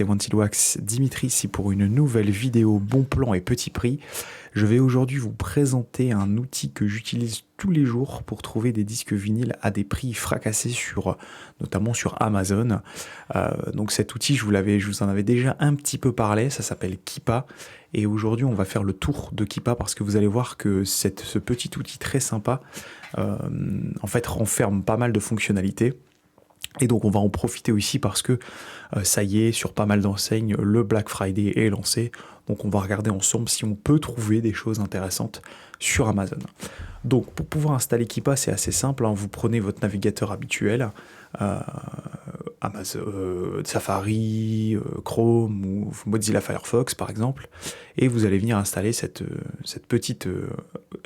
c'est Wanted Wax Dimitri ici pour une nouvelle vidéo bon plan et petit prix. Je vais aujourd'hui vous présenter un outil que j'utilise tous les jours pour trouver des disques vinyles à des prix fracassés notamment sur Amazon. Donc cet outil, je vous en avais déjà un petit peu parlé, ça s'appelle Keepa. Et aujourd'hui, on va faire le tour de Keepa parce que vous allez voir que ce petit outil très sympa, en fait, renferme pas mal de fonctionnalités. Et donc on va en profiter aussi parce que ça y est, sur pas mal d'enseignes, le Black Friday est lancé. Donc on va regarder ensemble si on peut trouver des choses intéressantes sur Amazon. Donc pour pouvoir installer Keepa, c'est assez simple, hein. Vous prenez votre navigateur habituel, Amazon, Safari, Chrome ou Mozilla Firefox par exemple, et vous allez venir installer cette petite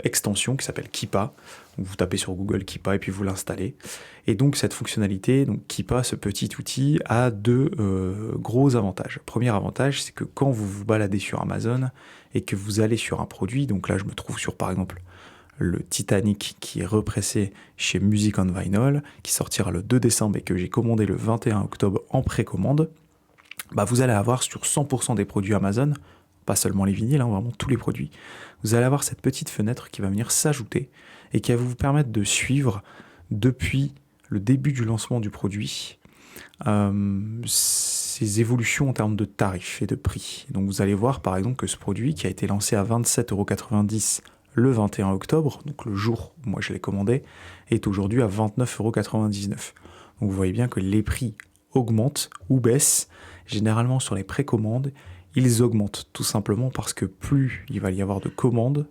extension qui s'appelle Keepa. Vous tapez sur Google Keepa et puis vous l'installez. Et donc cette fonctionnalité, donc Keepa, ce petit outil, a deux gros avantages. Premier avantage, c'est que quand vous vous baladez sur Amazon et que vous allez sur un produit, donc là je me trouve sur par exemple le Titanic qui est repressé chez Music on Vinyl, qui sortira le 2 décembre et que j'ai commandé le 21 octobre en précommande, bah vous allez avoir sur 100% des produits Amazon, pas seulement les vinyles, hein, vraiment tous les produits, vous allez avoir cette petite fenêtre qui va venir s'ajouter et qui va vous permettre de suivre depuis le début du lancement du produit ces évolutions en termes de tarifs et de prix. Donc vous allez voir par exemple que ce produit qui a été lancé à 27,90 € le 21 octobre, donc le jour où moi je l'ai commandé, est aujourd'hui à 29,99 €. Donc vous voyez bien que les prix augmentent ou baissent. Généralement sur les précommandes, ils augmentent tout simplement parce que plus il va y avoir de commandes,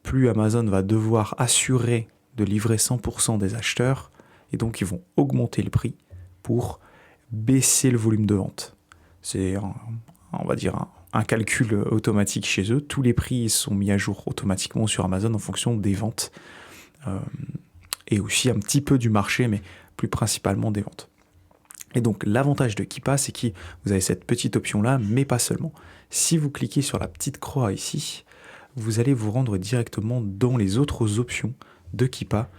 plus Amazon va devoir assurer de livrer 100% des acheteurs, et donc ils vont augmenter le prix pour baisser le volume de vente. C'est, on va dire, un calcul automatique chez eux. Tous les prix sont mis à jour automatiquement sur Amazon en fonction des ventes, et aussi un petit peu du marché, mais plus principalement des ventes. Et donc l'avantage de Keepa, c'est que vous avez cette petite option-là, mais pas seulement. Si vous cliquez sur la petite croix ici, vous allez vous rendre directement dans les autres options de Keepa,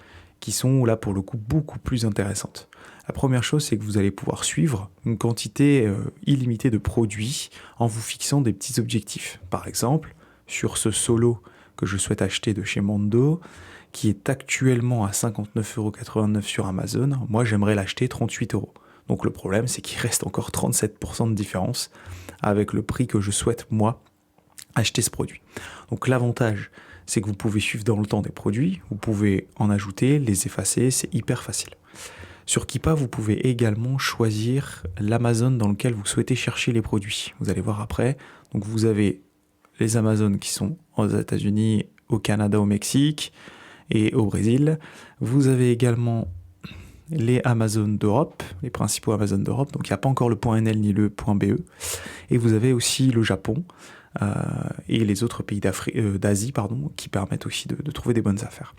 qui sont là pour le coup beaucoup plus intéressantes. La première chose, c'est que vous allez pouvoir suivre une quantité illimitée de produits en vous fixant des petits objectifs. Par exemple, sur ce solo que je souhaite acheter de chez Mondo, qui est actuellement à 59,89 € sur Amazon, moi j'aimerais l'acheter 38 €. Donc le problème, c'est qu'il reste encore 37% de différence avec le prix que je souhaite moi acheter ce produit. Donc l'avantage, c'est que vous pouvez suivre dans le temps des produits, vous pouvez en ajouter, les effacer, c'est hyper facile. Sur Keepa, vous pouvez également choisir l'Amazon dans lequel vous souhaitez chercher les produits. Vous allez voir après. Donc vous avez les Amazones qui sont aux États-Unis, au Canada, au Mexique et au Brésil. Vous avez également les Amazon d'Europe, les principaux Amazon d'Europe. Donc il n'y a pas encore le .NL ni le .BE. Et vous avez aussi le Japon et les autres pays d'Asie, qui permettent aussi de trouver des bonnes affaires.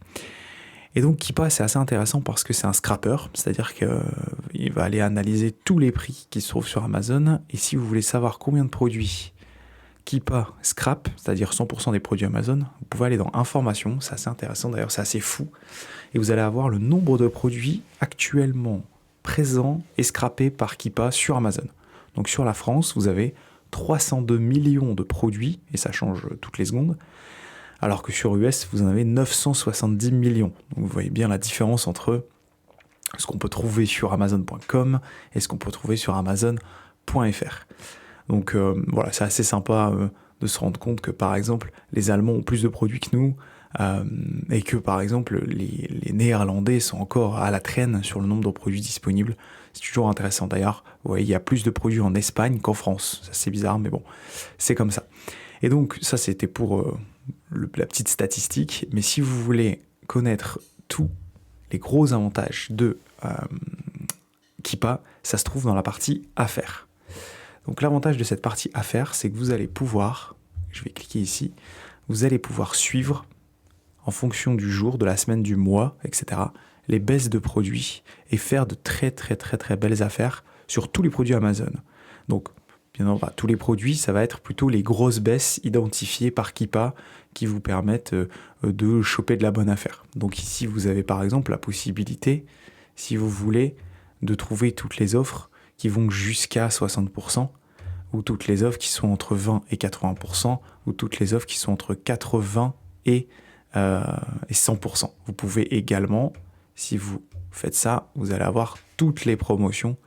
Et donc Keepa, c'est assez intéressant parce que c'est un scrapper, c'est-à-dire qu'il va aller analyser tous les prix qui se trouvent sur Amazon, et si vous voulez savoir combien de produits Keepa scrap, c'est-à-dire 100% des produits Amazon, vous pouvez aller dans Informations, c'est assez intéressant, d'ailleurs c'est assez fou, et vous allez avoir le nombre de produits actuellement présents et scrappés par Keepa sur Amazon. Donc sur la France, vous avez 302 millions de produits, et ça change toutes les secondes, alors que sur US, vous en avez 970 millions. Donc vous voyez bien la différence entre ce qu'on peut trouver sur Amazon.com et ce qu'on peut trouver sur Amazon.fr. Donc voilà, c'est assez sympa de se rendre compte que par exemple, les Allemands ont plus de produits que nous, et que par exemple, les Néerlandais sont encore à la traîne sur le nombre de produits disponibles. C'est toujours intéressant d'ailleurs. Vous voyez, il y a plus de produits en Espagne qu'en France. Ça, c'est bizarre, mais bon, c'est comme ça. Et donc ça, c'était pour la petite statistique, mais si vous voulez connaître tous les gros avantages de Keepa, ça se trouve dans la partie Affaires. Donc l'avantage de cette partie Affaires, c'est que vous allez pouvoir, je vais cliquer ici, vous allez pouvoir suivre en fonction du jour, de la semaine, du mois, etc., les baisses de produits et faire de très belles affaires sur tous les produits Amazon. Donc bien entendu, tous les produits, ça va être plutôt les grosses baisses identifiées par Keepa qui vous permettent de choper de la bonne affaire. Donc ici, vous avez par exemple la possibilité, si vous voulez, de trouver toutes les offres qui vont jusqu'à 60%, ou toutes les offres qui sont entre 20 et 80%, ou toutes les offres qui sont entre 80 et 100%. Vous pouvez également, si vous faites ça, vous allez avoir toutes les promotions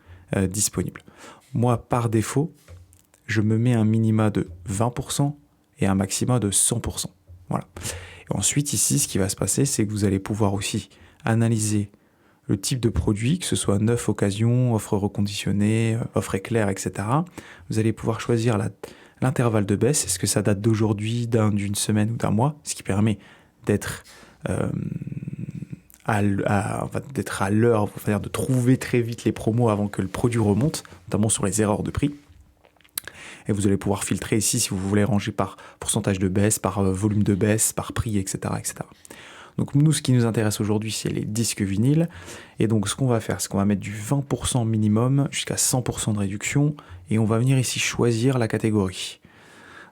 disponibles. Moi, par défaut, je me mets un minima de 20% et un maxima de 100%. Voilà. Et ensuite, ici, ce qui va se passer, c'est que vous allez pouvoir aussi analyser le type de produit, que ce soit neuf, occasion, offre reconditionnée, offre éclair, etc. Vous allez pouvoir choisir l'intervalle de baisse. Est-ce que ça date d'aujourd'hui, d'une semaine ou d'un mois? Ce qui permet d'être à l'heure, c'est-à-dire de trouver très vite les promos avant que le produit remonte, notamment sur les erreurs de prix. Et vous allez pouvoir filtrer ici si vous voulez ranger par pourcentage de baisse, par volume de baisse, par prix, etc., etc. Donc nous, ce qui nous intéresse aujourd'hui, c'est les disques vinyles. Et donc ce qu'on va faire, c'est qu'on va mettre du 20% minimum jusqu'à 100% de réduction. Et on va venir ici choisir la catégorie.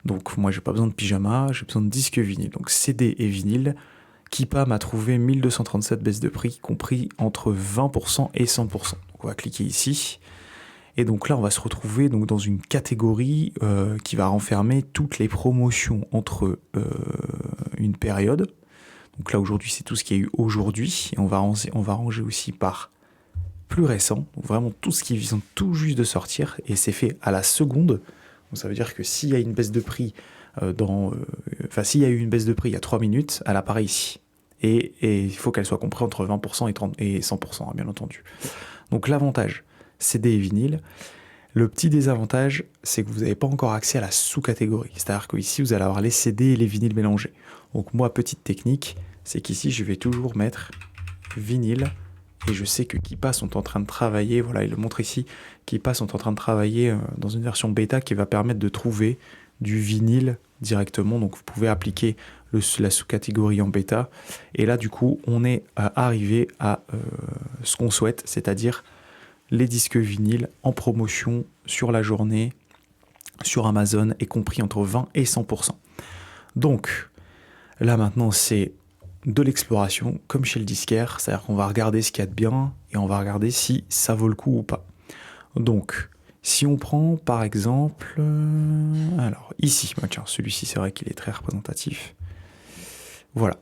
Donc moi, j'ai pas besoin de pyjama, j'ai besoin de disques vinyles. Donc CD et vinyle. Keepa m'a trouvé 1237 baisses de prix, compris entre 20% et 100%. Donc on va cliquer ici. Et donc là, on va se retrouver donc dans une catégorie qui va renfermer toutes les promotions entre une période. Donc là, aujourd'hui, c'est tout ce qu'il y a eu aujourd'hui. Et on va ranger aussi par plus récent. Donc vraiment tout ce qui vient tout juste de sortir. Et c'est fait à la seconde. Donc ça veut dire que s'il y a une baisse de prix s'il y a eu une baisse de prix il y a 3 minutes, elle apparaît ici. Et il faut qu'elle soit comprise entre 20% et 100%, bien entendu. Donc l'avantage, CD et vinyle. Le petit désavantage, c'est que vous n'avez pas encore accès à la sous-catégorie. C'est-à-dire qu'ici, vous allez avoir les CD et les vinyles mélangés. Donc moi, petite technique, c'est qu'ici, je vais toujours mettre vinyle. Et je sais que Keepa sont en train de travailler, voilà, il le montre ici, Keepa sont en train de travailler dans une version bêta qui va permettre de trouver du vinyle directement. Donc vous pouvez appliquer la sous-catégorie en bêta. Et là, du coup, on est arrivé à ce qu'on souhaite, c'est-à-dire les disques vinyles en promotion sur la journée, sur Amazon, et compris entre 20 et 100%. Donc, là maintenant, c'est de l'exploration, comme chez le disquaire, c'est-à-dire qu'on va regarder ce qu'il y a de bien, et on va regarder si ça vaut le coup ou pas. Donc, si on prend par exemple, alors ici, tiens, celui-ci c'est vrai qu'il est très représentatif. Voilà.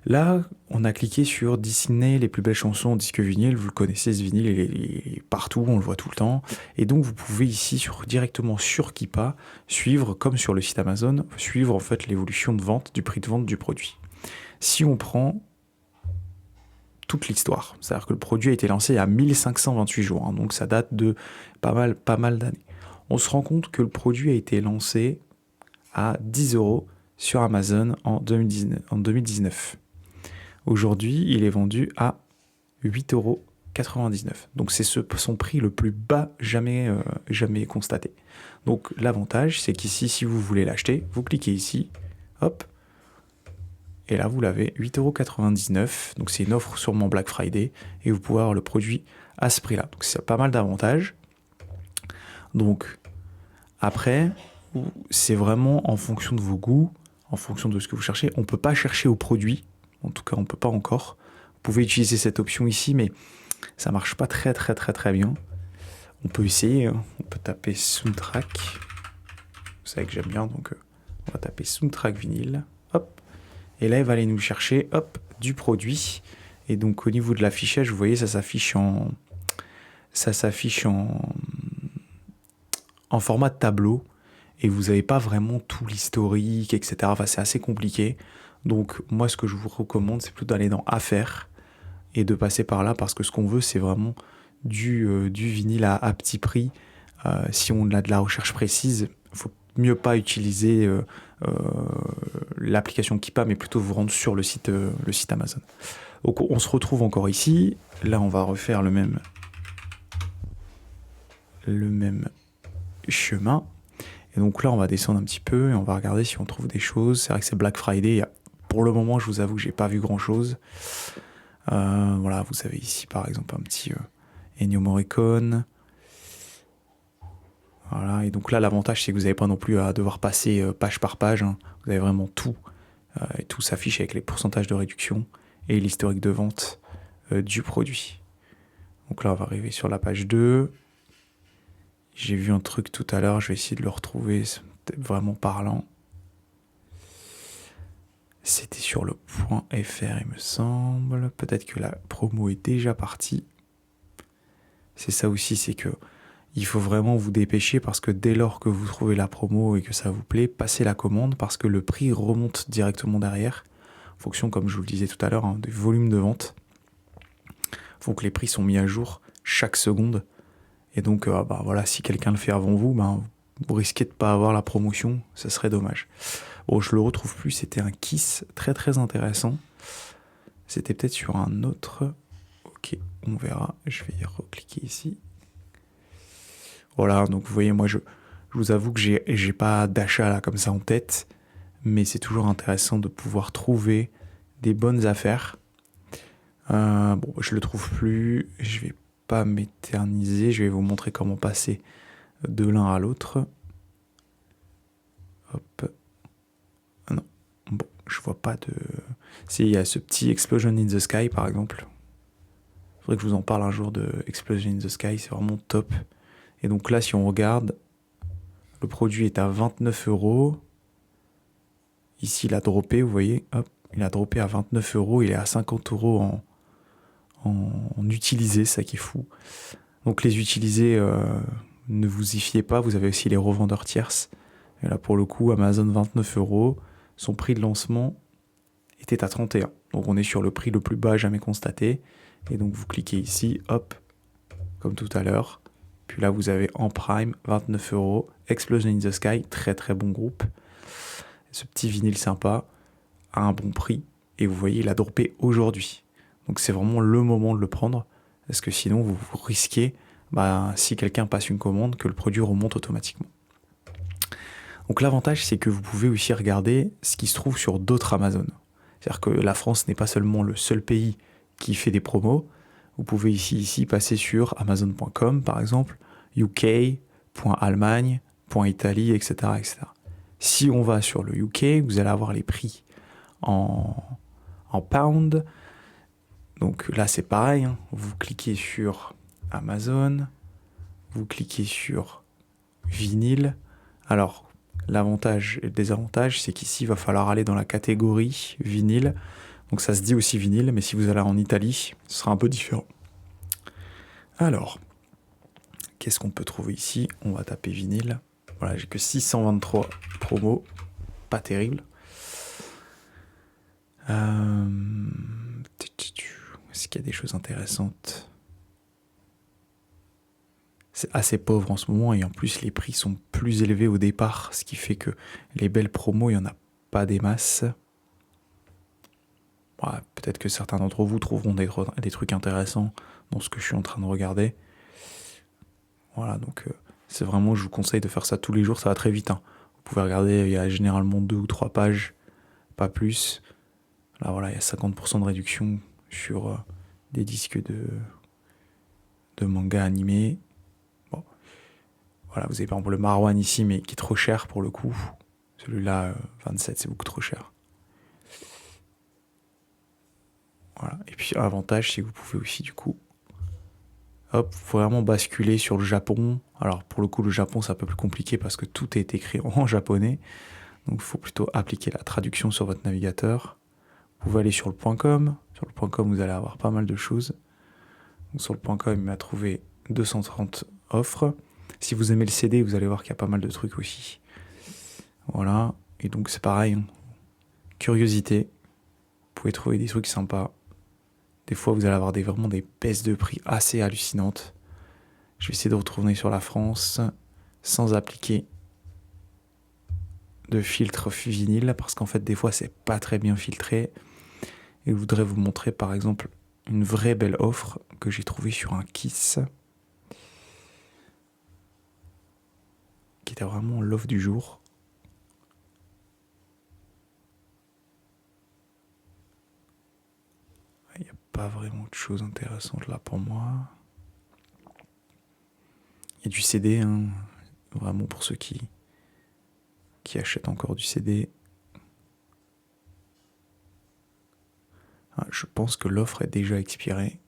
Là, on a cliqué sur Disney, les plus belles chansons en disque vinyle. Vous le connaissez, ce vinyle, il est partout, on le voit tout le temps. Et donc, vous pouvez ici, directement sur Keepa, suivre, comme sur le site Amazon, suivre en fait l'évolution de vente, du prix de vente du produit. Si on prend toute l'histoire, c'est-à-dire que le produit a été lancé il y a 1528 jours, hein, donc ça date de pas mal d'années. On se rend compte que le produit a été lancé à 10 € sur Amazon en 2019. Aujourd'hui, il est vendu à 8,99 €. Donc c'est son prix le plus bas jamais constaté. Donc l'avantage, c'est qu'ici, si vous voulez l'acheter, vous cliquez ici, hop, et là vous l'avez 8,99 €. Donc c'est une offre sur mon Black Friday et vous pouvez avoir le produit à ce prix-là. Donc c'est pas mal d'avantages. Donc après, c'est vraiment en fonction de vos goûts, en fonction de ce que vous cherchez. On ne peut pas chercher au produit. En tout cas, on ne peut pas encore. Vous pouvez utiliser cette option ici, mais ça ne marche pas très bien. On peut essayer. On peut taper Soundtrack. Vous savez que j'aime bien, donc on va taper Soundtrack vinyle. Hop. Et là, il va aller nous chercher, hop, du produit. Et donc, au niveau de l'affichage, vous voyez, ça s'affiche en format de tableau. Et vous n'avez pas vraiment tout l'historique, etc. Enfin, c'est assez compliqué. Donc, moi, ce que je vous recommande, c'est plutôt d'aller dans Affaires et de passer par là, parce que ce qu'on veut, c'est vraiment du vinyle à petit prix. Si on a de la recherche précise, il faut mieux pas utiliser l'application Keepa, mais plutôt vous rendre sur le site Amazon. Donc, on se retrouve encore ici. Là, on va refaire le même chemin. Et donc là, on va descendre un petit peu et on va regarder si on trouve des choses. C'est vrai que c'est Black Friday. Pour le moment, je vous avoue que j'ai pas vu grand-chose. Voilà, vous avez ici, par exemple, un petit Ennio Morricone. Voilà, et donc là, l'avantage, c'est que vous n'avez pas non plus à devoir passer page par page. Hein. Vous avez vraiment tout. Et tout s'affiche avec les pourcentages de réduction et l'historique de vente du produit. Donc là, on va arriver sur la page 2. J'ai vu un truc tout à l'heure, je vais essayer de le retrouver, c'est peut-être vraiment parlant. C'était sur le point .fr, il me semble. Peut-être que la promo est déjà partie. C'est ça aussi, c'est que il faut vraiment vous dépêcher parce que dès lors que vous trouvez la promo et que ça vous plaît, passez la commande parce que le prix remonte directement derrière, en fonction, comme je vous le disais tout à l'heure, des volumes de vente. Donc les prix sont mis à jour chaque seconde. Et donc, voilà, si quelqu'un le fait avant vous, vous risquez de ne pas avoir la promotion, ça serait dommage. Bon, je le retrouve plus, c'était un Kiss très très intéressant. C'était peut-être sur un autre. Ok, on verra. Je vais y recliquer ici. Voilà, donc vous voyez, moi je vous avoue que j'ai pas d'achat là comme ça en tête, mais c'est toujours intéressant de pouvoir trouver des bonnes affaires. Bon, je le trouve plus, je vais pas m'éterniser, je vais vous montrer comment passer de l'un à l'autre. Hop. Ah non, bon, je vois pas de... Si, il y a ce petit Explosion in the Sky par exemple. Il faudrait que je vous en parle un jour de Explosion in the Sky, c'est vraiment top. Et donc là, si on regarde, le produit est à 29 euros. Ici, il a droppé, vous voyez, hop, il a droppé à 29 euros, il est à 50 euros en utilisé, ça qui est fou. Donc les utilisés, ne vous y fiez pas, vous avez aussi les revendeurs tierces. Et là, pour le coup, Amazon 29 euros, son prix de lancement était à 31. Donc on est sur le prix le plus bas jamais constaté. Et donc vous cliquez ici, hop, comme tout à l'heure. Puis là, vous avez en prime, 29 euros, Explosion in the Sky, très très bon groupe. Ce petit vinyle sympa, à un bon prix. Et vous voyez, il a droppé aujourd'hui. Donc c'est vraiment le moment de le prendre. Parce que sinon, vous risquez, si quelqu'un passe une commande, que le produit remonte automatiquement. Donc l'avantage, c'est que vous pouvez aussi regarder ce qui se trouve sur d'autres Amazon. C'est-à-dire que la France n'est pas seulement le seul pays qui fait des promos. Vous pouvez ici passer sur Amazon.com par exemple, UK, .Allemagne, .Italie, etc., etc. Si on va sur le UK, vous allez avoir les prix en pound. Donc là, c'est pareil. Vous cliquez sur Amazon, vous cliquez sur vinyle. Alors, l'avantage et le désavantage, c'est qu'ici, il va falloir aller dans la catégorie vinyle. Donc ça se dit aussi vinyle, mais si vous allez en Italie, ce sera un peu différent. Alors, qu'est-ce qu'on peut trouver ici? On va taper vinyle. Voilà, j'ai que 623 promos. Pas terrible. Est-ce qu'il y a des choses intéressantes? C'est assez pauvre en ce moment et en plus les prix sont plus élevés au départ, ce qui fait que les belles promos, il n'y en a pas des masses. Ouais, peut-être que certains d'entre vous trouveront des trucs intéressants dans ce que je suis en train de regarder. Voilà, donc c'est vraiment, je vous conseille de faire ça tous les jours, ça va très vite. Vous pouvez regarder, il y a généralement 2 ou 3 pages, pas plus. Là voilà, il y a 50% de réduction sur des disques de manga animés. Bon. Voilà, vous avez par exemple le Marwan ici, mais qui est trop cher pour le coup. Celui-là, 27, c'est beaucoup trop cher. Voilà. Et puis l'avantage, c'est que vous pouvez aussi du coup, hop, vraiment basculer sur le Japon. Alors pour le coup, le Japon, c'est un peu plus compliqué parce que tout est écrit en japonais. Donc il faut plutôt appliquer la traduction sur votre navigateur. Vous pouvez aller sur le .com. Sur le .com, vous allez avoir pas mal de choses. Donc, sur le .com, il m'a trouvé 230 offres. Si vous aimez le CD, vous allez voir qu'il y a pas mal de trucs aussi. Voilà. Et donc c'est pareil. Curiosité. Vous pouvez trouver des trucs sympas. Des fois, vous allez avoir vraiment des baisses de prix assez hallucinantes. Je vais essayer de retourner sur la France sans appliquer de filtre vinyle parce qu'en fait, des fois, c'est pas très bien filtré. Et je voudrais vous montrer par exemple une vraie belle offre que j'ai trouvée sur un Kiss qui était vraiment l'offre du jour. Il n'y a pas vraiment de choses intéressantes là pour moi. Il y a du CD, vraiment pour ceux qui achètent encore du CD. Je pense que l'offre est déjà expirée.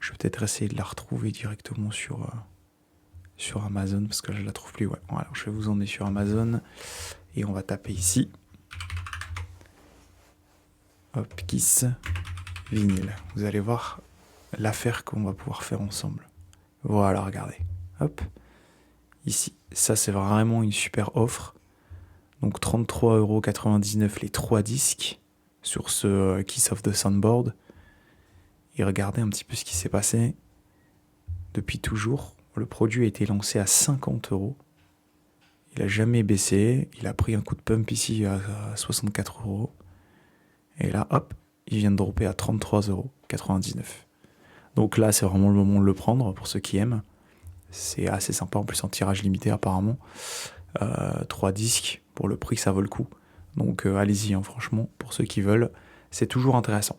Je vais peut-être essayer de la retrouver directement sur sur Amazon, parce que là, je la trouve plus. Ouais. Alors, je vais vous emmener sur Amazon et on va taper ici. Hop, Kiss vinyle. Vous allez voir l'affaire qu'on va pouvoir faire ensemble. Voilà, regardez. Hop. Ici, ça c'est vraiment une super offre. Donc 33,99 € les 3 disques sur ce Kiss of the Soundboard. Et regardez un petit peu ce qui s'est passé. Depuis toujours, le produit a été lancé à 50 €. Il n'a jamais baissé. Il a pris un coup de pump ici à 64 €. Et là, hop, il vient de dropper à 33,99 €. Donc là, c'est vraiment le moment de le prendre pour ceux qui aiment. C'est assez sympa, en plus en tirage limité apparemment. 3 disques, pour le prix, ça vaut le coup. Donc allez-y, hein, franchement, pour ceux qui veulent, c'est toujours intéressant.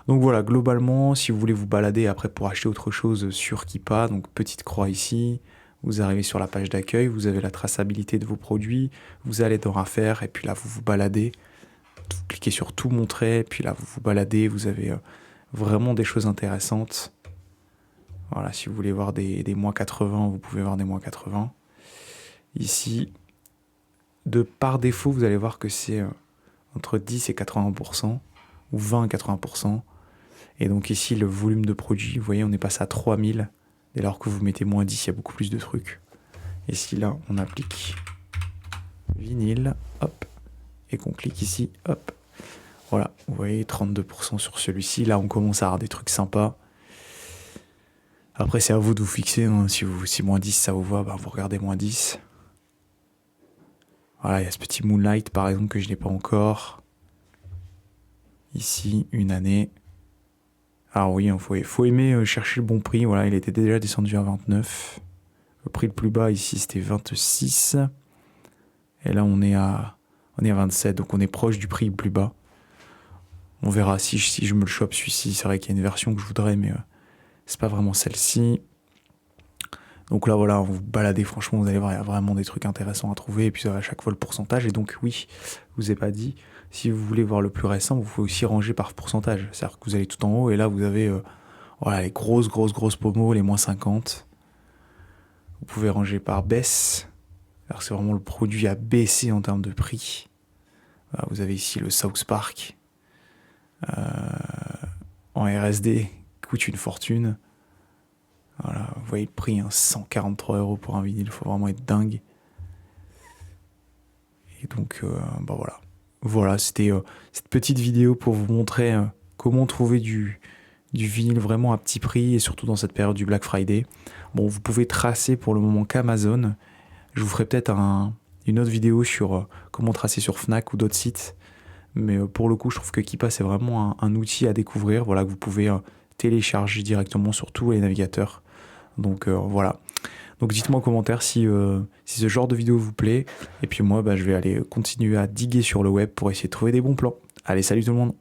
Donc voilà, globalement, si vous voulez vous balader après pour acheter autre chose sur Keepa, donc petite croix ici, vous arrivez sur la page d'accueil, vous avez la traçabilité de vos produits, vous allez dans Affaires, et puis là, vous vous baladez, vous cliquez sur tout montrer, puis là, vous vous baladez, vous avez vraiment des choses intéressantes. Voilà, si vous voulez voir des moins 80, vous pouvez voir des moins 80. Ici, par défaut, vous allez voir que c'est entre 10 et 80%, ou 20 et 80%. Et donc ici, le volume de produit, vous voyez, on est passé à 3000. Dès lors que vous mettez moins 10, il y a beaucoup plus de trucs. Et si là, on applique vinyle, hop, et qu'on clique ici, hop, voilà, vous voyez, 32% sur celui-ci. Là, on commence à avoir des trucs sympas. Après, c'est à vous de vous fixer. Hein. Si moins 10, ça vous va, bah, vous regardez moins 10. Voilà, il y a ce petit Moonlight, par exemple, que je n'ai pas encore. Ici, une année. Alors oui, il faut aimer chercher le bon prix. Voilà, il était déjà descendu à 29. Le prix le plus bas, ici, c'était 26. Et là, on est à 27. Donc, on est proche du prix le plus bas. On verra si je me le chope, celui-ci. C'est vrai qu'il y a une version que je voudrais, mais c'est pas vraiment celle-ci. Donc là, voilà, vous baladez, franchement, vous allez voir, il y a vraiment des trucs intéressants à trouver. Et puis, ça va à chaque fois le pourcentage. Et donc, oui, je vous ai pas dit, si vous voulez voir le plus récent, vous pouvez aussi ranger par pourcentage. C'est-à-dire que vous allez tout en haut et là, vous avez voilà, les grosses promos, les moins 50. Vous pouvez ranger par baisse. Alors, c'est vraiment le produit à baisser en termes de prix. Voilà, vous avez ici le South Park en RSD, qui coûte une fortune. Voilà, vous voyez le prix, hein, 143 € pour un vinyle, il faut vraiment être dingue. Et donc, bah voilà. Voilà, c'était cette petite vidéo pour vous montrer comment trouver du vinyle vraiment à petit prix et surtout dans cette période du Black Friday. Bon, vous pouvez tracer pour le moment qu'Amazon. Je vous ferai peut-être une autre vidéo sur comment tracer sur Fnac ou d'autres sites. Mais pour le coup, je trouve que Keepa, c'est vraiment un outil à découvrir. Voilà, que vous pouvez télécharger directement sur tous les navigateurs. Donc voilà. Donc dites-moi en commentaire si ce genre de vidéo vous plaît. Et puis moi, bah, je vais aller continuer à diguer sur le web pour essayer de trouver des bons plans. Allez, salut tout le monde!